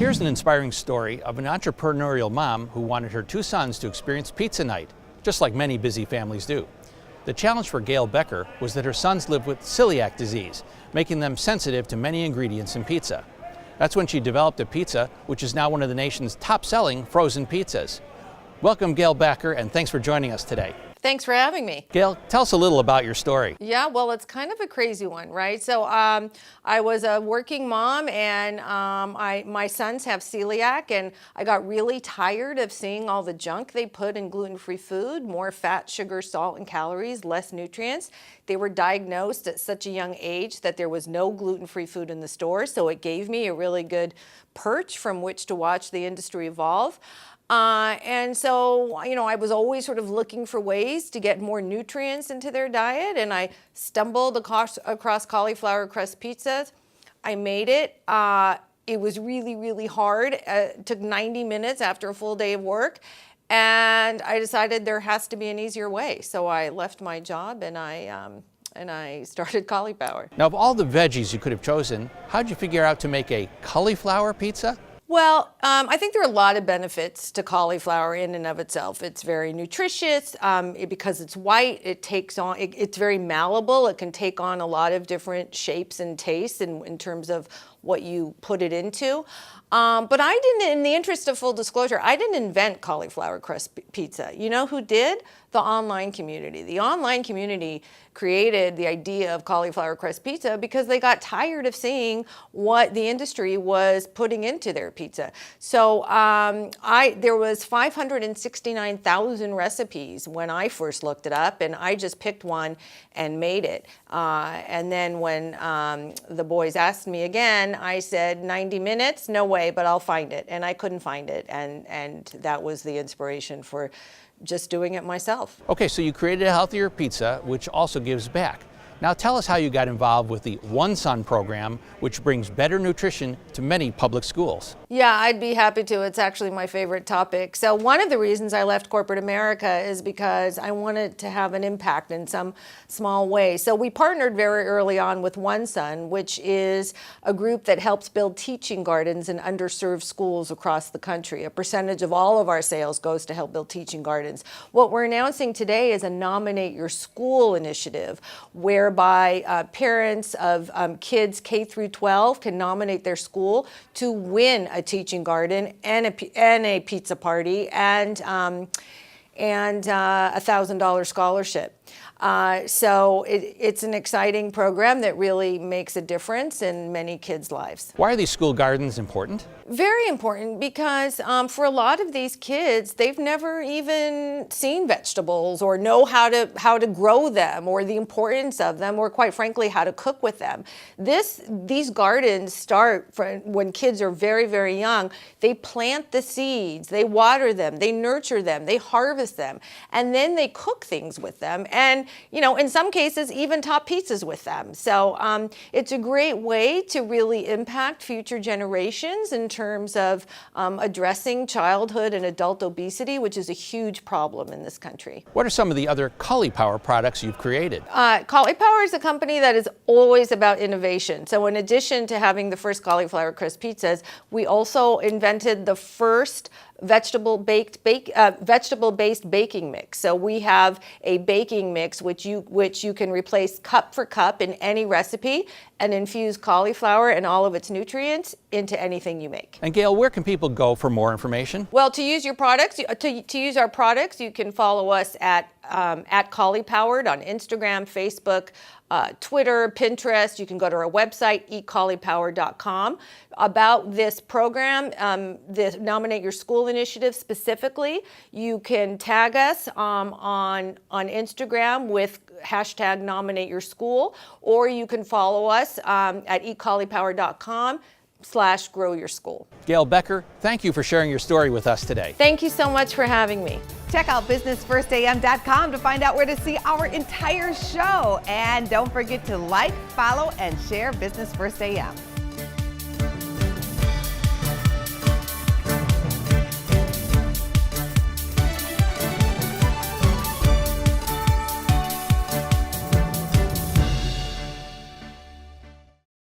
Here's an inspiring story of an entrepreneurial mom who wanted her two sons to experience pizza night, just like many busy families do. The challenge for Gail Becker was that her sons live with celiac disease, making them sensitive to many ingredients in pizza. That's when she developed a pizza, which is now one of the nation's top-selling frozen pizzas. Welcome, Gail Becker, and thanks for joining us today. Thanks for having me. Gail, tell us a little about your story. Yeah, well, it's kind of a crazy one, right? So I was a working mom, and my sons have celiac, and I got really tired of seeing all the junk they put in gluten-free food, more fat, sugar, salt, and calories, less nutrients. They were diagnosed at such a young age that there was no gluten-free food in the store, so it gave me a really good perch from which to watch the industry evolve. And so, I was always sort of looking for ways to get more nutrients into their diet, and I stumbled across cauliflower crust pizzas. I made it. It was really, really hard. It took 90 minutes after a full day of work, and I decided there has to be an easier way. So I left my job and I started CAULIPOWER. Now, of all the veggies you could have chosen, how did you figure out to make a cauliflower pizza? Well, I think there are a lot of benefits to cauliflower in and of itself. It's very nutritious because it's white. It's very malleable. It can take on a lot of different shapes and tastes in terms of what you put it into. But I didn't, in the interest of full disclosure, I didn't invent cauliflower crust pizza. You know who did? The online community. The online community created the idea of cauliflower crust pizza because they got tired of seeing what the industry was putting into their pizza. So there was 569,000 recipes when I first looked it up, and I just picked one and made it. And then when the boys asked me again, I said 90 minutes, no way, but I'll find it. And I couldn't find it, and that was the inspiration for just doing it myself. Okay, so you created a healthier pizza, which also gives back. Now tell us how you got involved with the One Son program, which brings better nutrition to many public schools. Yeah, I'd be happy to. It's actually my favorite topic. So one of the reasons I left corporate America is because I wanted to have an impact in some small way. So we partnered very early on with One Son, which is a group that helps build teaching gardens in underserved schools across the country. A percentage of all of our sales goes to help build teaching gardens. What we're announcing today is a Nominate Your School initiative, whereby parents of kids K through 12 can nominate their school to win a teaching garden and a pizza party and a $1,000 scholarship. So it's an exciting program that really makes a difference in many kids' lives. Why are these school gardens important? Very important because for a lot of these kids, they've never even seen vegetables or know how to grow them or the importance of them or, quite frankly, how to cook with them. These gardens start when kids are very, very young. They plant the seeds, they water them, they nurture them, they harvest them, and then they cook things with them. And in some cases, even top pizzas with them. So it's a great way to really impact future generations in terms of addressing childhood and adult obesity, which is a huge problem in this country. What are some of the other CAULIPOWER products you've created? CAULIPOWER is a company that is always about innovation. So in addition to having the first cauliflower crust pizzas, we also invented the first vegetable-based baking mix. So we have a baking mix which you can replace cup for cup in any recipe and infuse cauliflower and all of its nutrients into anything you make. And Gail, where can people go for more information? Well, to use your products, to use our products, you can follow us at CAULIPOWERed on Instagram, Facebook, Twitter, Pinterest. You can go to our website, eatcaulipower.com. About this program, the Nominate Your School initiative specifically, you can tag us on Instagram with hashtag Nominate Your School, or you can follow us at eatcaulipower.com/grow-your-school. Gail Becker, thank you for sharing your story with us today. Thank you so much for having me. Check out businessfirstam.com to find out where to see our entire show. And don't forget to like, follow, and share Business First AM.